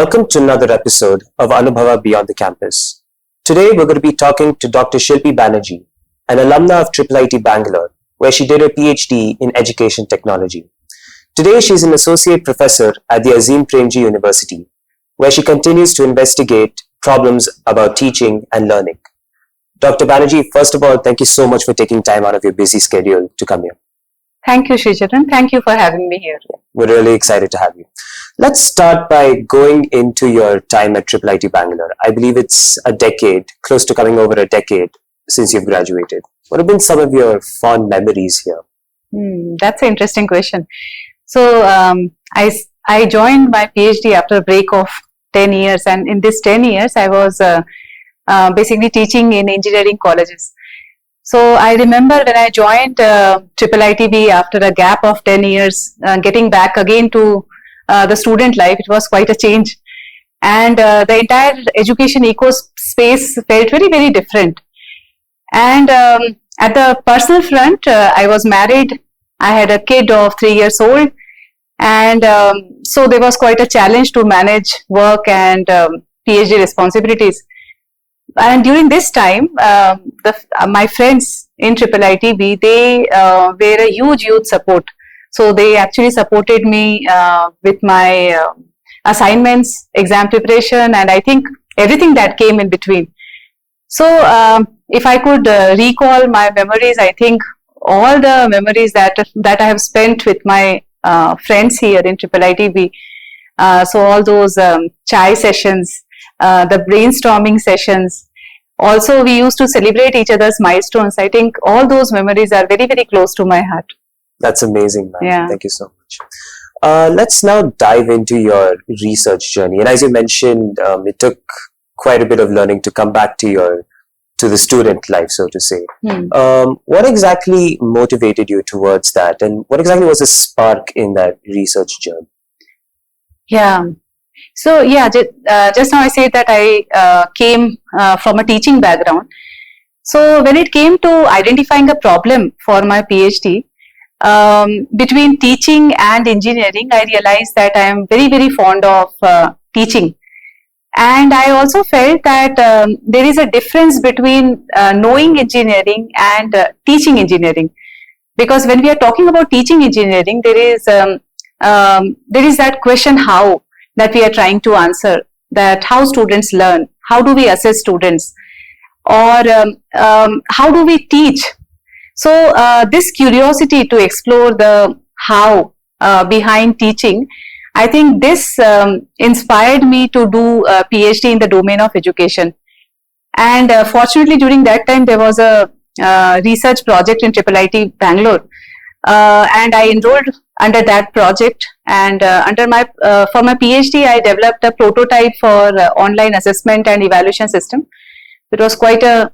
Welcome to another episode of Anubhava Beyond the Campus. Today we're going to be talking to Dr. Shilpi Banerjee, an alumna of IIIT Bangalore, where she did her PhD in Education Technology. Today she's an associate professor at the Azim Premji University, where she continues to investigate problems about teaching and learning. Dr. Banerjee, first of all, thank you so much for taking time out of your busy schedule to come here. Thank you, Sricharan. Thank you for having me here. We're really excited to have you. Let's start by going into your time at IIIT Bangalore. I believe it's a decade, close to coming over a decade since you've graduated. What have been some of your fond memories here? That's an interesting question. So I joined my PhD after a break of 10 years, and in this 10 years I was basically teaching in engineering colleges. So I remember when I joined IIITB after a gap of 10 years, getting back again to the student life, it was quite a change. And the entire education ecospace felt very, very different. And at the personal front, I was married. I had a kid of 3 years old. And so there was quite a challenge to manage work and PhD responsibilities. And during this time, my friends in IIITB, they were a huge youth support. So they actually supported me with my assignments, exam preparation, and I think everything that came in between. So if I could recall my memories, I think all the memories that I have spent with my friends here in IIITB. So all those chai sessions, the brainstorming sessions. Also, we used to celebrate each other's milestones. I think all those memories are very, very close to my heart. That's amazing, ma'am. Yeah. Thank you so much. Let's now dive into your research journey. And as you mentioned, it took quite a bit of learning to come back to the student life, so to say. What exactly motivated you towards that? And what exactly was the spark in that research journey? Yeah. So, just now I said that I came from a teaching background. So, when it came to identifying a problem for my PhD, between teaching and engineering, I realized that I am very, very fond of teaching. And I also felt that there is a difference between knowing engineering and teaching engineering. Because when we are talking about teaching engineering, there is that question how that we are trying to answer, that how students learn, how do we assess students, or how do we teach. So this curiosity to explore the how behind teaching, I think this inspired me to do a PhD in the domain of education. And fortunately, during that time, there was a research project in IIIT Bangalore. And I enrolled under that project, and for my PhD, I developed a prototype for online assessment and evaluation system. It was quite a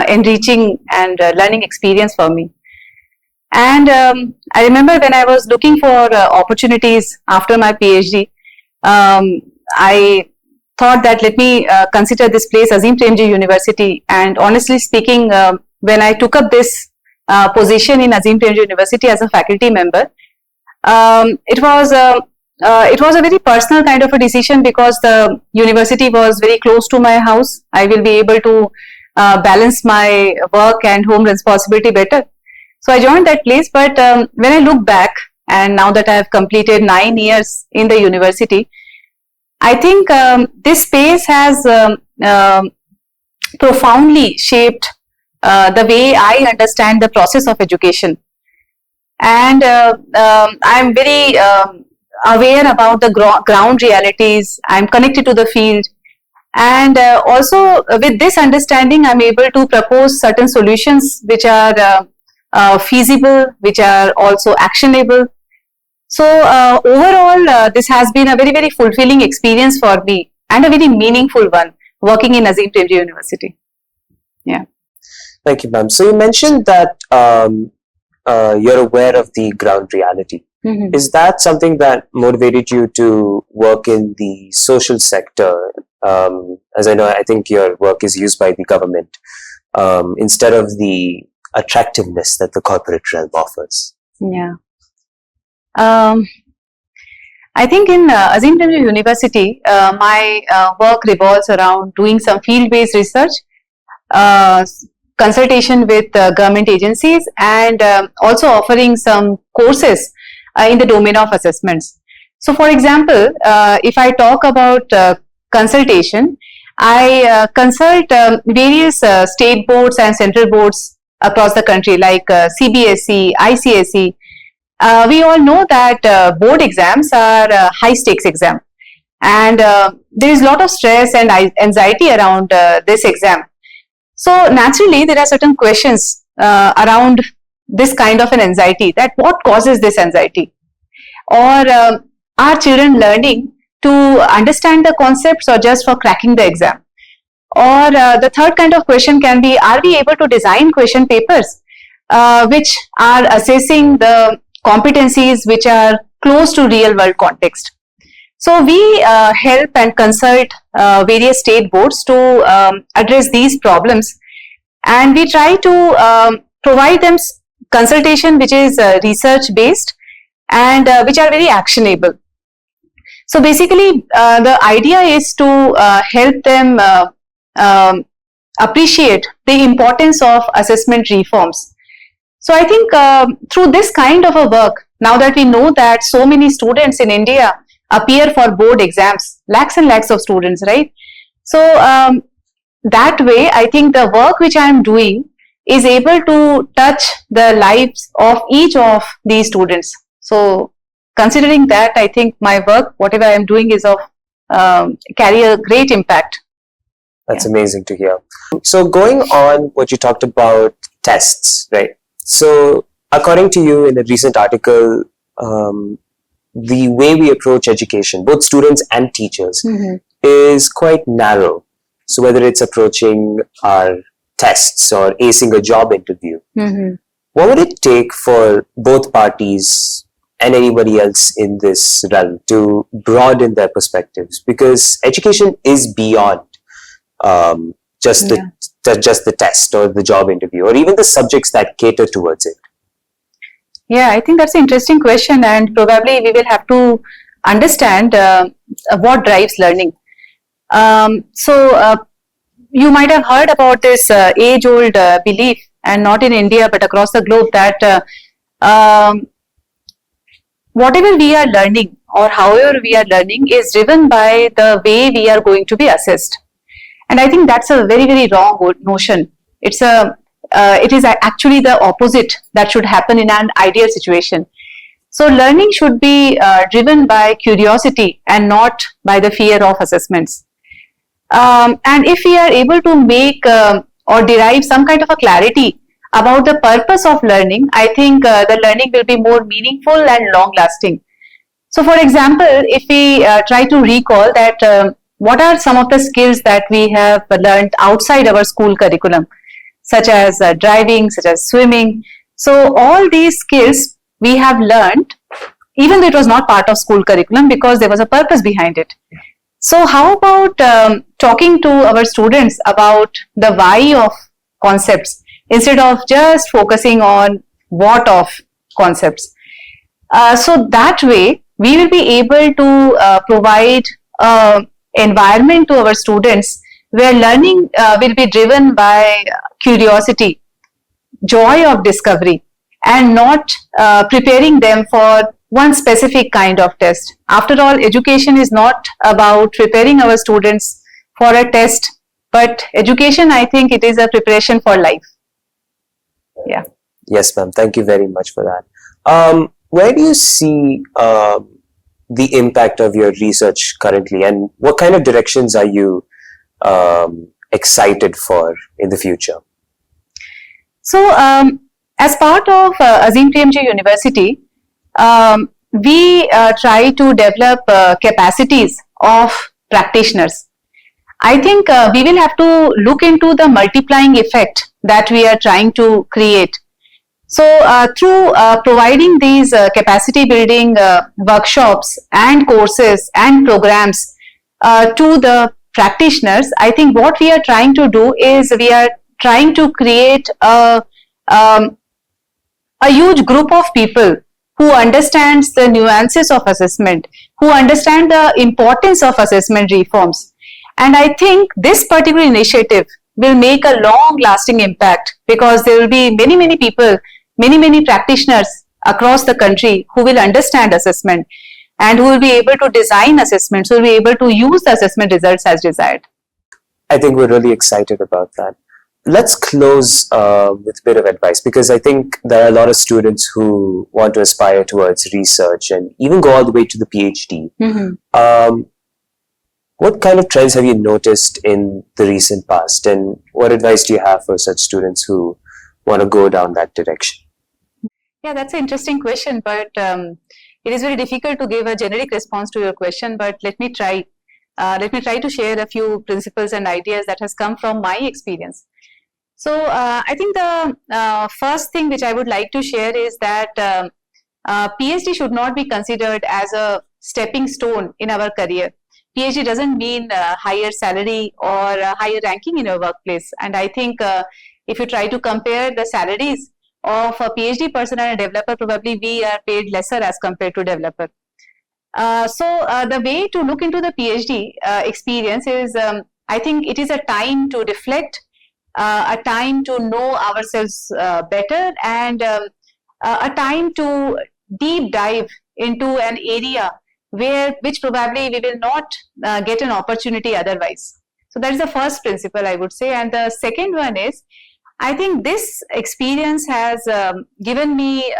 enriching and learning experience for me. And I remember when I was looking for opportunities after my PhD, I thought that let me consider this place, Azim Premji University. And honestly speaking, when I took up this position in Azim Premji University as a faculty member, it was a very personal kind of a decision, because the university was very close to my house. I will be able to balance my work and home responsibility better. So I joined that place. But when I look back, and now that I have completed 9 years in the university, I think this space has profoundly shaped the way I understand the process of education. And I'm very aware about the ground realities. I'm connected to the field. And also with this understanding, I'm able to propose certain solutions which are feasible, which are also actionable. So overall, this has been a very, very fulfilling experience for me, and a very meaningful one, working in Azim Premji University. Yeah. Thank you, ma'am. So you mentioned that you're aware of the ground reality. Mm-hmm. Is that something that motivated you to work in the social sector? As I know, I think your work is used by the government instead of the attractiveness that the corporate realm offers. Yeah. I think in Azim Premji University, my work revolves around doing some field-based research, uh, consultation with government agencies, and also offering some courses in the domain of assessments. So, for example, if I talk about consultation, I consult various state boards and central boards across the country, like CBSE, ICSE. We all know that board exams are high stakes exam, and there is a lot of stress and anxiety around this exam. So naturally, there are certain questions around this kind of an anxiety, that what causes this anxiety, or are children learning to understand the concepts or just for cracking the exam? Or the third kind of question can be, are we able to design question papers which are assessing the competencies which are close to real world context? So we help and consult various state boards to address these problems, and we try to provide them consultation which is research based and which are very actionable. So basically, the idea is to help them appreciate the importance of assessment reforms. So I think through this kind of a work, now that we know that so many students in India appear for board exams, lakhs and lakhs of students, right? So that way, I think the work which I am doing is able to touch the lives of each of these students. So considering that, I think my work, whatever I am doing, is of carry a great impact. That's amazing to hear. So going on what you talked about, tests, right? So according to you in a recent article, the way we approach education, both students and teachers, is quite narrow. So whether it's approaching our tests or acing a job interview, what would it take for both parties and anybody else in this realm to broaden their perspectives? Because education is beyond just the test or the job interview, or even the subjects that cater towards it. Yeah, I think that's an interesting question, and probably we will have to understand what drives learning. So you might have heard about this age-old belief, and not in India but across the globe, that whatever we are learning or however we are learning is driven by the way we are going to be assessed. And I think that's a very, very wrong notion. It is actually the opposite that should happen in an ideal situation. So learning should be driven by curiosity and not by the fear of assessments. And if we are able to make or derive some kind of a clarity about the purpose of learning, I think the learning will be more meaningful and long lasting. So for example, if we try to recall that what are some of the skills that we have learned outside our school curriculum, such as driving, such as swimming. So all these skills we have learned, even though it was not part of school curriculum, because there was a purpose behind it. So how about talking to our students about the why of concepts instead of just focusing on what of concepts? So that way we will be able to provide environment to our students where learning will be driven by curiosity, joy of discovery, and not preparing them for one specific kind of test. After all, education is not about preparing our students for a test, but education, I think it is a preparation for life. Yeah. Yes, ma'am. Thank you very much for that. Where do you see the impact of your research currently, and what kind of directions are you excited for in the future? So, as part of Azim Premji University, we try to develop capacities of practitioners. I think we will have to look into the multiplying effect that we are trying to create. So through providing these capacity building workshops and courses and programs to the practitioners, I think what we are trying to do is we are trying to create a huge group of people who understands the nuances of assessment, who understand the importance of assessment reforms. And I think this particular initiative will make a long lasting impact, because there will be many people, many practitioners across the country who will understand assessment and who will be able to design assessments, who will be able to use the assessment results as desired. I think we're really excited about that. Let's close with a bit of advice, because I think there are a lot of students who want to aspire towards research and even go all the way to the PhD. What kind of trends have you noticed in the recent past, and what advice do you have for such students who want to go down that direction? Yeah, that's an interesting question, but it is very difficult to give a generic response to your question, but let me try. Let me try to share a few principles and ideas that has come from my experience. So I think the first thing which I would like to share is that PhD should not be considered as a stepping stone in our career. PhD doesn't mean higher salary or higher ranking in your workplace. And I think if you try to compare the salaries of a PhD person and a developer, probably we are paid lesser as compared to developer. So the way to look into the PhD experience is, I think it is a time to reflect, a time to know ourselves better, and a time to deep dive into an area which probably we will not get an opportunity otherwise. So that is the first principle, I would say. And the second one is, I think this experience has given me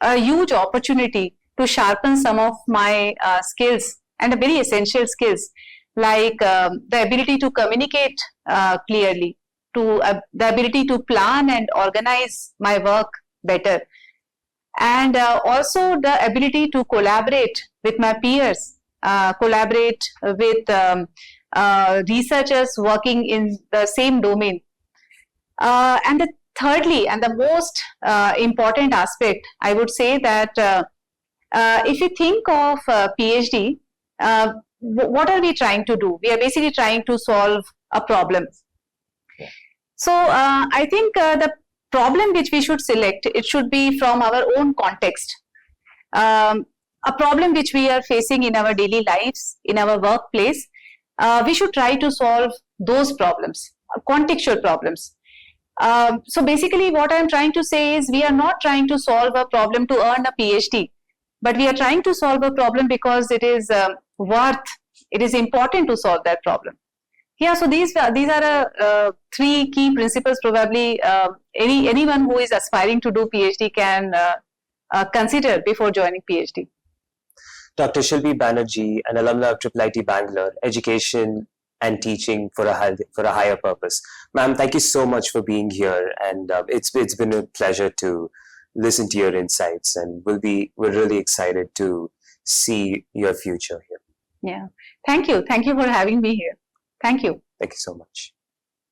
a huge opportunity to sharpen some of my skills, and a very essential skills, like the ability to communicate clearly, to the ability to plan and organize my work better, and also the ability to collaborate with my peers, collaborate with researchers working in the same domain. And the thirdly, and the most important aspect, I would say that if you think of PhD, what are we trying to do? We are basically trying to solve a problem. So I think the problem which we should select, it should be from our own context. A problem which we are facing in our daily lives, in our workplace, we should try to solve those problems, contextual problems. So basically what I'm trying to say is, we are not trying to solve a problem to earn a PhD, but we are trying to solve a problem because it is it is important to solve that problem. Yeah, so these are three key principles probably anyone who is aspiring to do PhD can consider before joining PhD. Dr. Shilpi Banerjee, an alumna of IIIT Bangalore, education and teaching for a higher purpose. Ma'am, thank you so much for being here, and it's been a pleasure to listen to your insights, and we're really excited to see your future here. Yeah, thank you for having me here. Thank you. Thank you so much.